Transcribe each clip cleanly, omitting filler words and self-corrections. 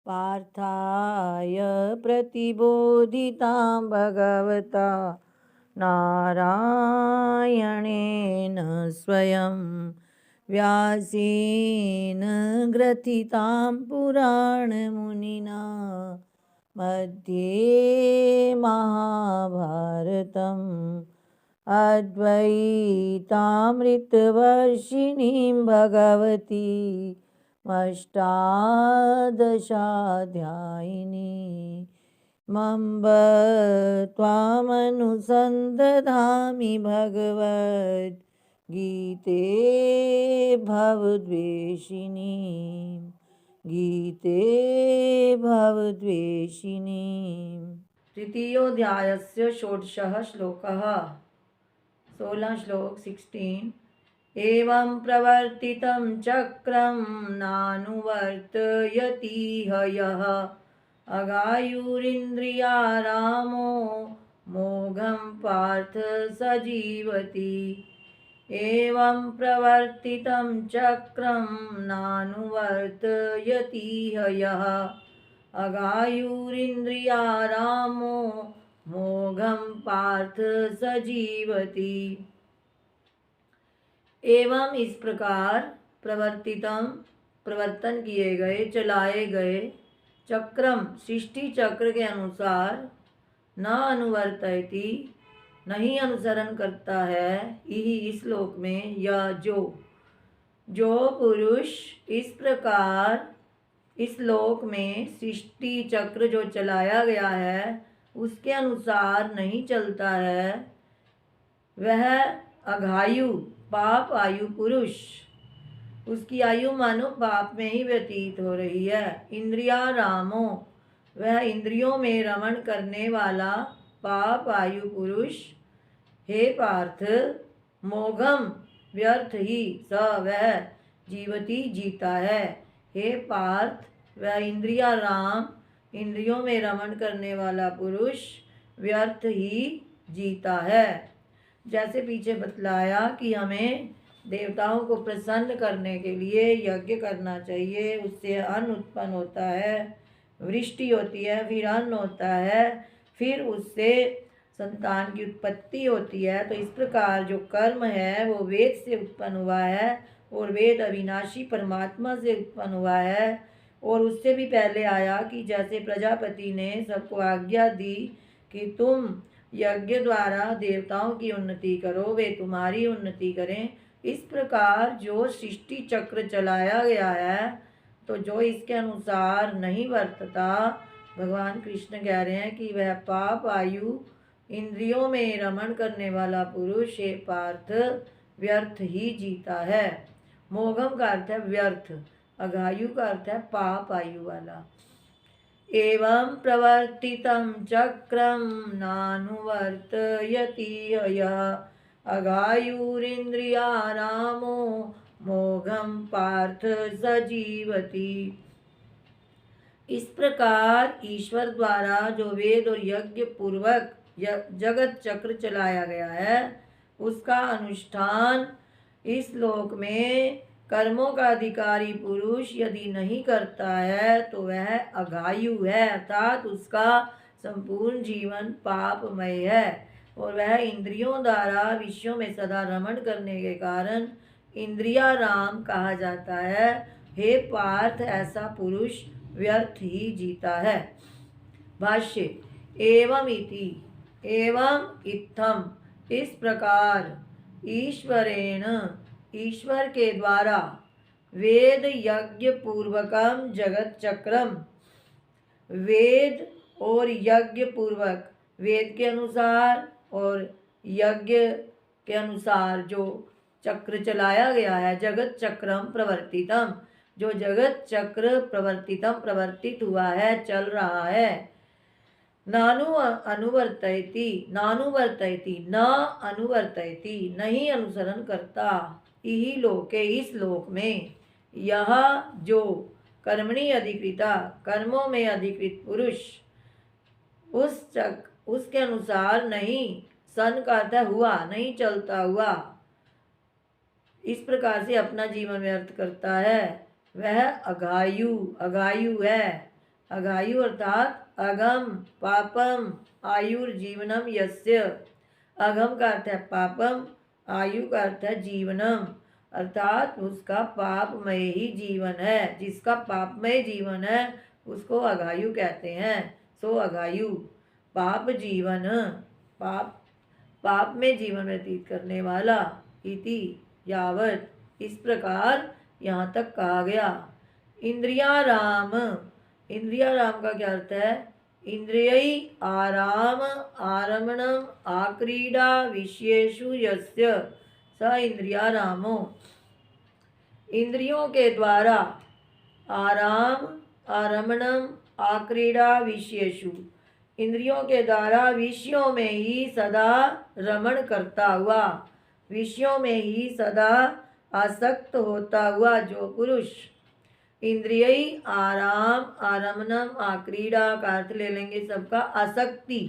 पार्थाय प्रतिबोधितां भगवता नारायणेन स्वयं व्यासेन ग्रथितां पुराणमुनिना मध्ये महाभारतम् अद्वैतामृतवर्षिणीं भगवती अष्टादशाध्यायिनी मम्ब त्वामनुसन्दधामि भगवद्गीते भवद्वेषिणी गीते भवद्वेषिणी। तृतीयोऽध्यायस्य षोडशः श्लोकः। 16 श्लोक 16। एवं प्रवर्तितं चक्रं नानुवर्तयति यः अगायुरिन्द्रियारामो मोघं पार्थ स जीवति। एवं प्रवर्तितं चक्रं नानुवर्तयति यः अगायुरिन्द्रियारामो मोघं पार्थ स जीवति। एवं इस प्रकार प्रवर्तन किए गए, चलाए गए चक्रम सृष्टि चक्र के अनुसार न अनुवर्तयति नहीं अनुसरण करता है यही इस श्लोक में यह जो पुरुष इस प्रकार इस लोक में सृष्टि चक्र जो चलाया गया है उसके अनुसार नहीं चलता है वह अघायु पाप आयु पुरुष, उसकी आयु मानो पाप में ही व्यतीत हो रही है। इंद्रियारामो वह इंद्रियों में रमण करने वाला पाप आयु पुरुष। हे पार्थ मोघम व्यर्थ ही स वह जीवती जीता है। हे पार्थ वह इंद्रियाराम इंद्रियों में रमण करने वाला पुरुष व्यर्थ ही जीता है। जैसे पीछे बतलाया कि हमें देवताओं को प्रसन्न करने के लिए यज्ञ करना चाहिए, उससे अन्न उत्पन्न होता है, वृष्टि होती है, फिर अन्न होता है, फिर उससे संतान की उत्पत्ति होती है। तो इस प्रकार जो कर्म है वो वेद से उत्पन्न हुआ है और वेद अविनाशी परमात्मा से उत्पन्न हुआ है। और उससे भी पहले आया कि जैसे प्रजापति ने सबको आज्ञा दी कि तुम यज्ञ द्वारा देवताओं की उन्नति करो, वे तुम्हारी उन्नति करें। इस प्रकार जो सृष्टि चक्र चलाया गया है तो जो इसके अनुसार नहीं वर्तता, भगवान कृष्ण कह रहे हैं कि वह पाप आयु इंद्रियों में रमण करने वाला पुरुष हे पार्थ व्यर्थ ही जीता है। मोघम का अर्थ है व्यर्थ, अघायु का अर्थ है पाप आयु वाला। एवं प्रवर्तितं चक्रं नानुवर्तयति यः अगायुरिन्द्रियारामो मोघं पार्थ स जीवति। इस प्रकार ईश्वर द्वारा जो वेद और यज्ञ पूर्वक जगत चक्र चलाया गया है उसका अनुष्ठान इस लोक में कर्मों का अधिकारी पुरुष यदि नहीं करता है तो वह अघायु है, अर्थात उसका संपूर्ण जीवन पापमय है और वह इंद्रियों द्वारा विषयों में सदा रमण करने के कारण इंद्रियाराम कहा जाता है। हे पार्थ ऐसा पुरुष व्यर्थ ही जीता है। भाष्य एवं इति एवं इत्थम इस प्रकार ईश्वरेण ईश्वर के द्वारा वेद यज्ञ पूर्वकम जगत चक्रम वेद और यज्ञ पूर्वक वेद के अनुसार और यज्ञ के अनुसार जो चक्र चलाया गया है जगत चक्रम प्रवर्तितम जो जगत चक्र प्रवर्तितम प्रवर्तित हुआ है चल रहा है। नानुवर्तयति न अनुवर्तयति नहीं अनुसरण करता इही लोके इस लोक में यह जो कर्मणि अधिकृता कर्मों में अधिकृत पुरुष उसके अनुसार नहीं सन का अर्थ हुआ नहीं चलता हुआ इस प्रकार से अपना जीवन व्यर्थ करता है वह अघायु है। अघायु अर्थात अगम पापम आयुर्जीवनम यस्य। अगम का अर्थ है पापम, आयु का अर्थ है जीवनम, अर्थात उसका पापमय ही जीवन है। जिसका पापमय जीवन है उसको अघायु कहते हैं। सो अघायु पाप जीवन, पाप पाप में जीवन व्यतीत करने वाला। इति यावत इस प्रकार यहाँ तक कहा गया। इंद्रियाराम, इंद्रियाराम का क्या अर्थ है? इंद्रियै आराम आरमणम आक्रीडा विषयेषु यस्य स इंद्रियारामो। इंद्रियों के द्वारा आराम आरमणम आक्रीडा विषयेषु, इंद्रियों के द्वारा विषयों में ही सदा रमण करता हुआ, विषयों में ही सदा आसक्त होता हुआ जो पुरुष। इंद्रिय आराम आरमणम आक्रीडा का अर्थ ले लेंगे सबका आसक्ति।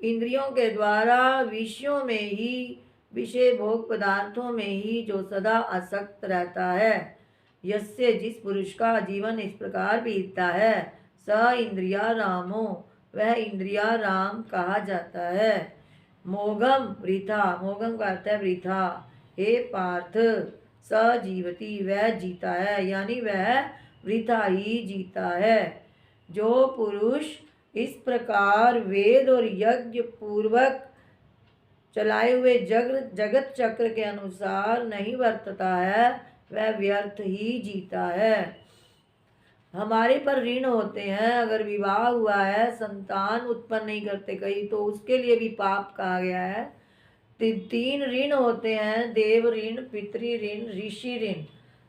इंद्रियों के द्वारा विषयों में ही, विषय भोग पदार्थों में ही जो सदा आसक्त रहता है। यस्य जिस पुरुष का जीवन इस प्रकार बीतता है, स इंद्रिया रामो वह इंद्रिया राम कहा जाता है। मोघम वृथा, मोघम का अर्थ है वृथा। हे पार्थ स जीवती वह जीता है, यानी वह वृथा ही जीता है। जो पुरुष इस प्रकार वेद और यज्ञ पूर्वक चलाए हुए जगत चक्र के अनुसार नहीं वर्तता है वह व्यर्थ ही जीता है। हमारे पर ऋण होते हैं, अगर विवाह हुआ है संतान उत्पन्न नहीं करते कहीं तो उसके लिए भी पाप कहा गया है। तीन ऋण होते हैं, देव ऋण, पितृ ऋण, ऋषि ऋण।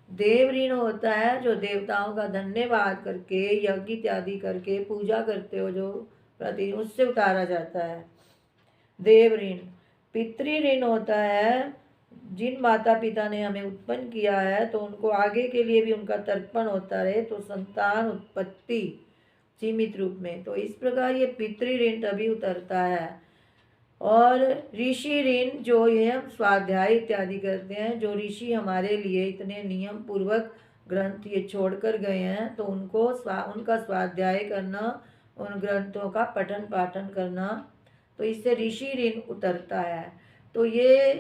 देव ऋण होता है जो देवताओं का धन्यवाद करके यज्ञ इत्यादि करके पूजा करते हो जो प्रति, उससे उतारा जाता है देव ऋण। पितृ ऋण होता है जिन माता पिता ने हमें उत्पन्न किया है तो उनको आगे के लिए भी उनका तर्पण होता रहे, तो संतान उत्पत्ति सीमित रूप में, तो इस प्रकार ये पितृ ऋण तभी उतरता है। और ऋषि ऋण जो ये हम स्वाध्याय इत्यादि करते हैं, जो ऋषि हमारे लिए इतने नियम पूर्वक ग्रंथ ये छोड़कर गए हैं तो उनको उनका स्वाध्याय करना, उन ग्रंथों का पठन पाठन करना, तो इससे ऋषि ऋण उतरता है। तो ये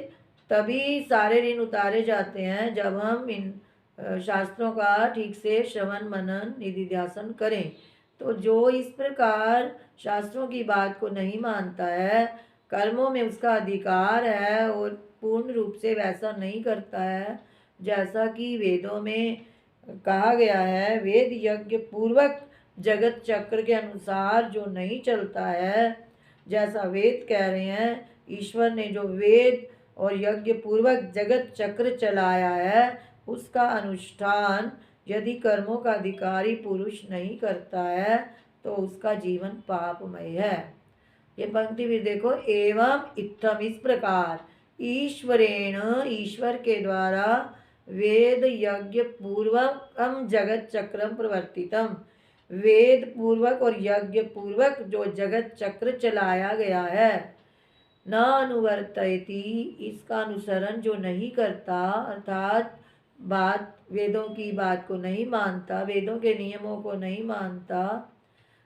तभी सारे ऋण उतारे जाते हैं जब हम इन शास्त्रों का ठीक से श्रवण मनन निधिध्यासन करें। तो जो इस प्रकार शास्त्रों की बात को नहीं मानता है, कर्मों में उसका अधिकार है और पूर्ण रूप से वैसा नहीं करता है जैसा कि वेदों में कहा गया है, वेद यज्ञ पूर्वक जगत चक्र के अनुसार जो नहीं चलता है, जैसा वेद कह रहे हैं, ईश्वर ने जो वेद और यज्ञ पूर्वक जगत चक्र चलाया है उसका अनुष्ठान यदि कर्मों का अधिकारी पुरुष नहीं करता है तो उसका जीवन पापमय है। ये पंक्ति भी देखो, एवं इत्थम इस प्रकार ईश्वरेण ईश्वर के द्वारा वेद यज्ञ पूर्वकम जगत चक्रम प्रवर्तितम, वेद पूर्वक और यज्ञ पूर्वक जो जगत चक्र चलाया गया है, न अनुवर्तयति इसका अनुसरण जो नहीं करता, अर्थात बात वेदों की बात को नहीं मानता, वेदों के नियमों को नहीं मानता,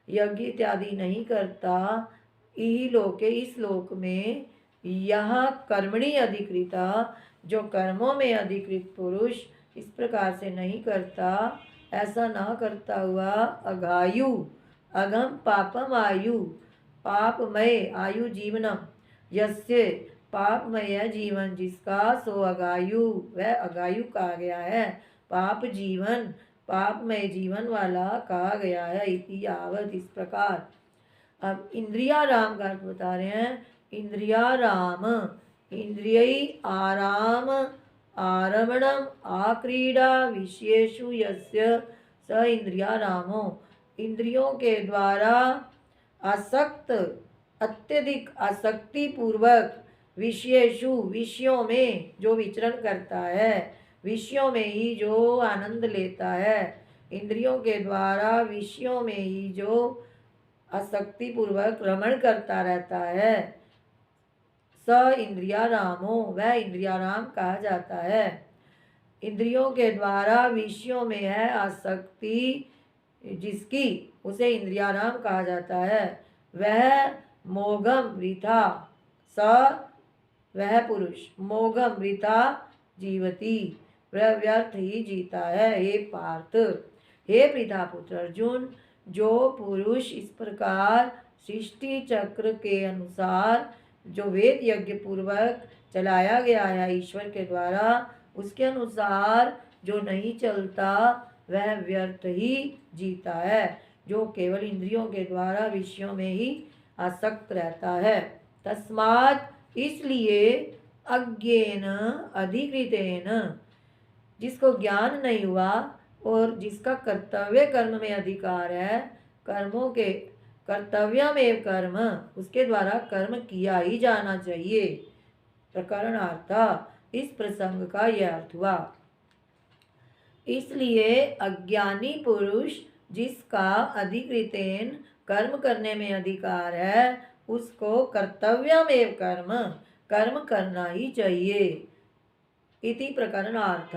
यज्ञ इत्यादि नहीं करता, इही लोके इस लोक में यह कर्मणि अधिकृता जो कर्मों में अधिकृत पुरुष इस प्रकार से नहीं करता, ऐसा ना करता हुआ अघायु अगम पापम आयु पापमय आयु जीवनम, यस्य पापमय जीवन जिसका सो अघायु वह अघायु कहा गया है, पाप जीवन पापमय जीवन वाला कहा गया है। इति यावत इस प्रकार। अब इंद्रिया राम का अर्थ बता रहे हैं। इंद्रिया राम इंद्रिय आराम आरमणम आक्रीडा विषयेषु यस्य स इंद्रिया रामो, इंद्रियों के द्वारा आसक्त अत्यधिक आसक्ति पूर्वक विषयेषु विषयों में जो विचरण करता है, विषयों में ही जो आनंद लेता है, इंद्रियों के द्वारा विषयों में ही जो आसक्ति पूर्वक रमण करता रहता है, स इंद्रिया रामो वह इंद्रिया राम कहा जाता है। इंद्रियों के द्वारा विषयों में है आसक्ति जिसकी उसे इंद्रियाराम कहा जाता है, वह मोघम वृथा स वह पुरुष मोघम वृथा जीवती, वह व्यर्थ ही जीता है। हे पार्थ, हे पितापुत्र अर्जुन, जो पुरुष इस प्रकार सृष्टि चक्र के अनुसार जो वेद यज्ञ पूर्वक चलाया गया है ईश्वर के द्वारा, उसके अनुसार जो नहीं चलता वह व्यर्थ ही जीता है, जो केवल इंद्रियों के द्वारा विषयों में ही आसक्त रहता है। तस्मात् इसलिए अज्ञेन अधिकृतेन, जिसको ज्ञान नहीं हुआ और जिसका कर्तव्य कर्म में अधिकार है, कर्मों के कर्तव्यमेव कर्म, उसके द्वारा कर्म किया ही जाना चाहिए। प्रकरणार्थ, इस प्रसंग का यह अर्थ हुआ। इसलिए अज्ञानी पुरुष जिसका अधिकृतेन कर्म करने में अधिकार है, उसको कर्तव्यमेव कर्म, कर्म करना ही चाहिए। इति प्रकरणार्थ,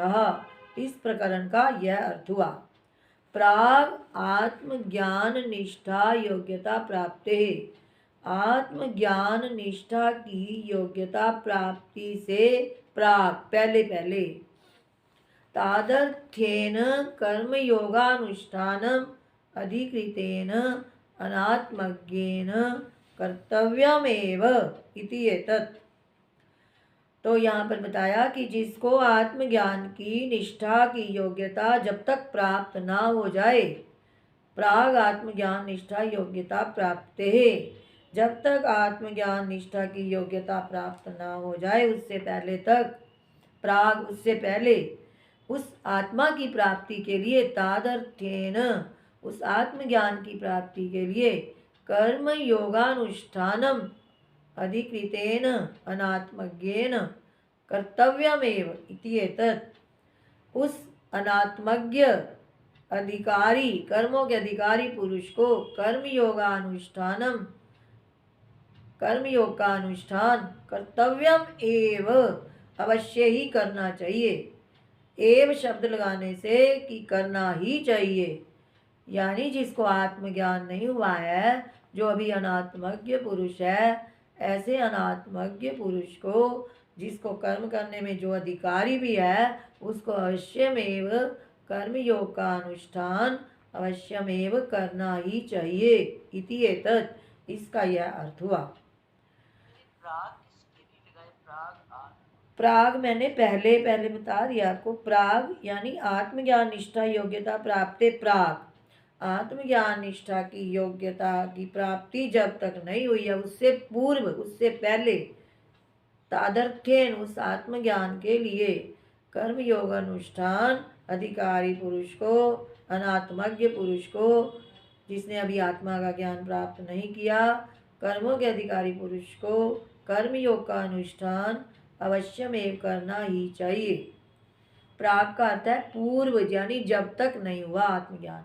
इस प्रकरण का यह अर्थ हुआ। प्राग आत्मज्ञान निष्ठा योग्यता प्राप्ति, आत्मज्ञान निष्ठा की योग्यता प्राप्ति से प्राग पहले पहले, तादर्थ्येन कर्मयोगानुष्ठानम अधिकृतेन अनात्मज्ञेन कर्तव्यमेव इति एतत्। तो यहाँ पर बताया कि जिसको आत्मज्ञान की निष्ठा की योग्यता जब तक प्राप्त ना हो जाए, प्राग आत्मज्ञान निष्ठा योग्यता प्राप्त है, जब तक आत्मज्ञान निष्ठा की योग्यता प्राप्त ना हो जाए उससे पहले तक, प्राग उससे पहले उस आत्मा की प्राप्ति के लिए, तादर्थ्येन उस आत्मज्ञान की प्राप्ति के लिए, कर्म योगानुष्ठानम अधिकृतेन अनात्मज्ञेन कर्तव्यमेव इति एतत्। उस अनात्मज्ञ अधिकारी, कर्मों के अधिकारी पुरुष को कर्मयोग का अनुष्ठान कर्तव्यम एव अवश्य ही करना चाहिए। एव शब्द लगाने से कि करना ही चाहिए, यानी जिसको आत्मज्ञान नहीं हुआ है, जो अभी अनात्मज्ञ पुरुष है, ऐसे अनात्मज्ञ पुरुष को, जिसको कर्म करने में जो अधिकारी भी है, उसको अवश्यमेव कर्मयोग का अनुष्ठान अवश्यमेव करना ही चाहिए। इति एतत्, इसका यह अर्थ हुआ। प्राग मैंने पहले बता दिया आपको। प्राग यानी आत्मज्ञान निष्ठा योग्यता प्राप्ति। प्राग आत्मज्ञान निष्ठा की योग्यता की प्राप्ति जब तक नहीं हुई है, उससे पूर्व, उससे पहले, तादर्थ्येन उस आत्मज्ञान के लिए कर्मयोग अनुष्ठान अधिकारी पुरुष को, अनात्मज्ञ पुरुष को, जिसने अभी आत्मा का ज्ञान प्राप्त नहीं किया, कर्मों के अधिकारी पुरुष को कर्मयोग का अनुष्ठान अवश्यमेव करना ही चाहिए। प्राग का अर्थ है पूर्व, यानी जब तक नहीं हुआ आत्मज्ञान।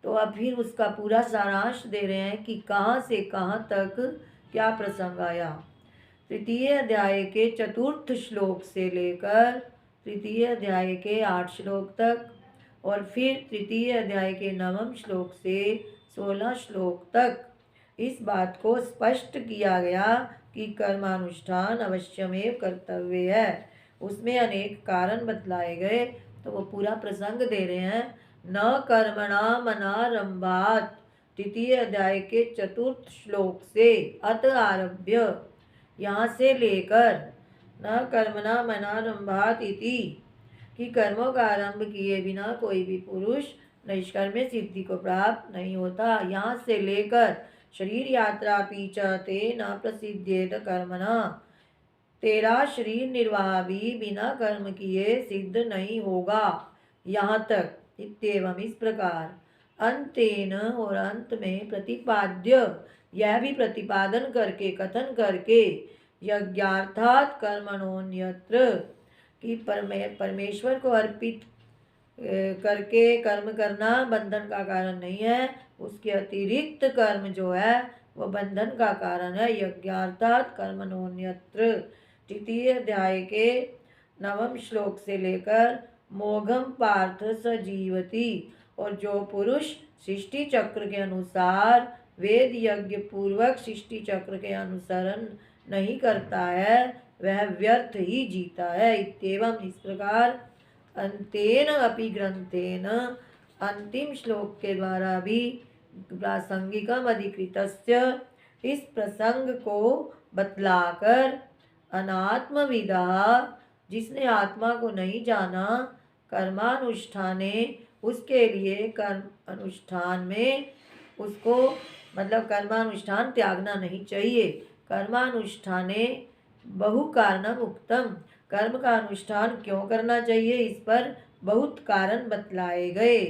तो अब फिर उसका पूरा सारांश दे रहे हैं कि कहाँ से कहाँ तक क्या प्रसंग आया। तृतीय अध्याय के 4th श्लोक से लेकर तृतीय अध्याय के 8 श्लोक तक, और फिर तृतीय अध्याय के 9वें श्लोक से 16 श्लोक तक इस बात को स्पष्ट किया गया कि कर्मानुष्ठान अवश्यमेव कर्तव्य है। उसमें अनेक कारण बतलाए गए, तो वो पूरा प्रसंग दे रहे हैं। न कर्मणा मनारंभात, तृतीय अध्याय के 4th श्लोक से अत आरभ्य, यहाँ से लेकर न कर्मणा मनारंभात इति, कि कर्मों का आरंभ किए बिना कोई भी पुरुष निष्कर्म सिद्धि को प्राप्त नहीं होता, यहाँ से लेकर शरीर यात्रा पीछते न प्रसिद्धेत कर्मणा, तेरा शरीर निर्वाह भी बिना कर्म किए सिद्ध नहीं होगा, यहाँ तक। इत्येवं इस प्रकार अंतेन, और अंत में प्रतिपाद्य, यह भी प्रतिपादन करके, कथन करके, यज्ञार्थात कर्मणोन्यत्र, कि परमेश्वर को अर्पित करके कर्म करना बंधन का कारण नहीं है, उसके अतिरिक्त कर्म जो है वो बंधन का कारण है। यज्ञार्थात कर्मणोन्यत्र, तृतीय अध्याय के 9वें श्लोक से लेकर मोघम पार्थ स जीवति, और जो पुरुष सृष्टि चक्र के अनुसार वेद यज्ञ पूर्वक सृष्टि चक्र के अनुसरण नहीं करता है वह व्यर्थ ही जीता है। इत्येवम इस प्रकार अंतेन अपि ग्रंथेन अंतिम श्लोक के द्वारा भी प्रासंगिकम अधिकृतस्य इस प्रसंग को बतलाकर अनात्मविदा जिसने आत्मा को नहीं जाना कर्मानुष्ठाने उसके लिए कर्म अनुष्ठान में उसको मतलब कर्मानुष्ठान त्यागना नहीं चाहिए। कर्मानुष्ठाने बहु कारणम उक्तम कर्म का अनुष्ठान क्यों करना चाहिए इस पर बहुत कारण बतलाए गए।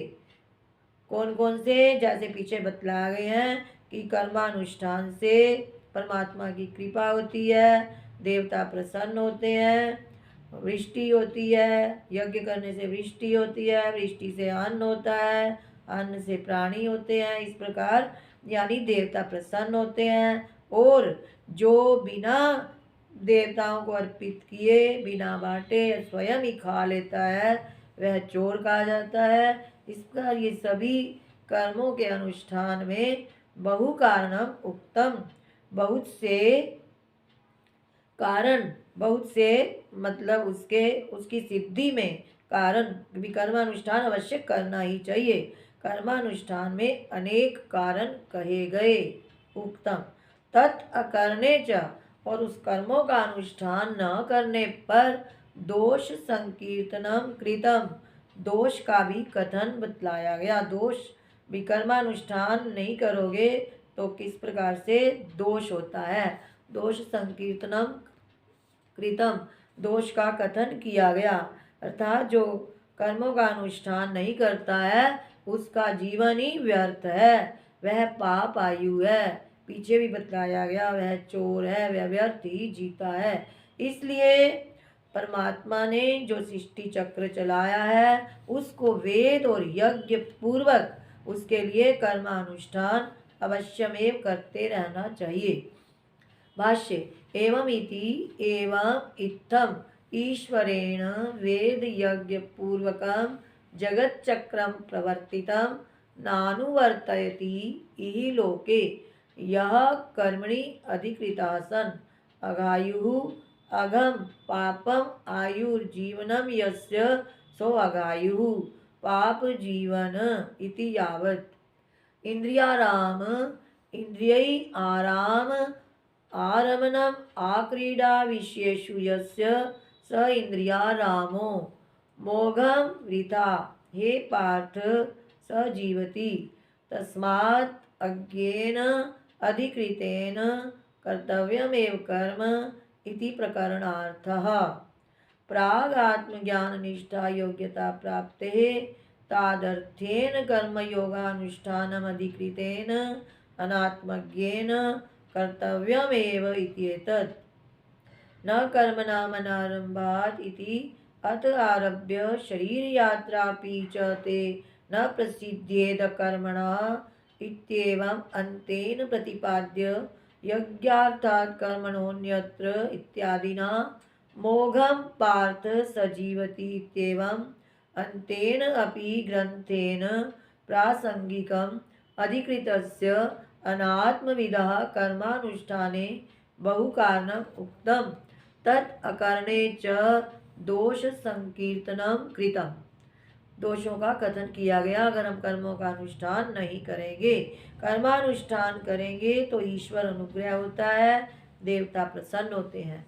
कौन कौन से? जैसे पीछे बतलाए गए हैं कि कर्मानुष्ठान से परमात्मा की कृपा होती है, देवता प्रसन्न होते हैं, वृष्टि होती है, यज्ञ करने से वृष्टि होती है, वृष्टि से अन्न होता है, अन्न से प्राणी होते हैं। इस प्रकार यानी देवता प्रसन्न होते हैं। और जो बिना देवताओं को अर्पित किए बिना बांटे स्वयं ही खा लेता है वह चोर कहा जाता है। इस प्रकार ये सभी कर्मों के अनुष्ठान में बहु कारणम उक्तम बहुत से कारण बहुत से मतलब उसकी सिद्धि में कारण भी कर्मानुष्ठान अवश्य करना ही चाहिए। कर्मानुष्ठान में अनेक कारण कहे गए। उक्तम तत् अकरणे च और उस कर्मों का अनुष्ठान न करने पर दोष संकीर्तनम कृतम दोष का भी कथन बतलाया गया। दोष भी कर्मानुष्ठान नहीं करोगे तो किस प्रकार से दोष होता है। दोष संकीर्तनम कृतम दोष का कथन किया गया अर्थात जो कर्मों का अनुष्ठान नहीं करता है उसका जीवन ही व्यर्थ है, वह पाप आयु है। पीछे भी बताया गया वह चोर है, वह व्यर्थ ही जीता है। इसलिए परमात्मा ने जो सृष्टि चक्र चलाया है उसको वेद और यज्ञ पूर्वक उसके लिए कर्मानुष्ठान अवश्यमेव करते रहना चाहिए। भाष्य एवं इति एवं इत्थम ईश्वरेण वेद यज्ञ पूर्वकम जगत चक्रम प्रवर्तितम नानुवर्तयति इहि लोके यह कर्मणि अधिकृता सन अघायुः अघम पापम आयुर्जीवनम यस्य सो अघायुः पाप जीवन इति यावत् इंद्रियाराम इंद्रियै आराम आरमणम आक्रीडा विषयेषु यस्य स इंद्रियारामो मोघम वृथा हे पार्थ स जीवति तस्मात् अज्ञेन अधिकृतेन कर्तव्यमेव कर्म इति प्रकरणार्थः। प्राग आत्मज्ञान निष्ठा योग्यता प्राप्तेः तादर्थेन कर्मयोगानुष्ठानम् अधिकृतेन अनात्मज्ञेन कर्तव्यमेव इत्येतत्। न कर्मणाम् अनारम्भात् इति अत आरभ्य शरीरयात्रापि च ते न प्रसिद्ध्येद कर्मणः इत्येवम् अन्तेन प्रतिपाद्य यज्ञार्थात् कर्मणोऽन्यत्र इत्यादिना मोघं पार्थ सजीवति इत्येवम् अन्तेन अपि ग्रन्थेन प्रासंगिकम् अधिकृतस्य अनात्मविदः कर्मानुष्ठाने बहुकारणम् उक्तम् तत् अकरणे च दोष संकीर्तनम कृतम दोषों का कथन किया गया। अगर हम कर्मों का अनुष्ठान नहीं करेंगे कर्मानुष्ठान करेंगे तो ईश्वर अनुग्रह होता है, देवता प्रसन्न होते हैं।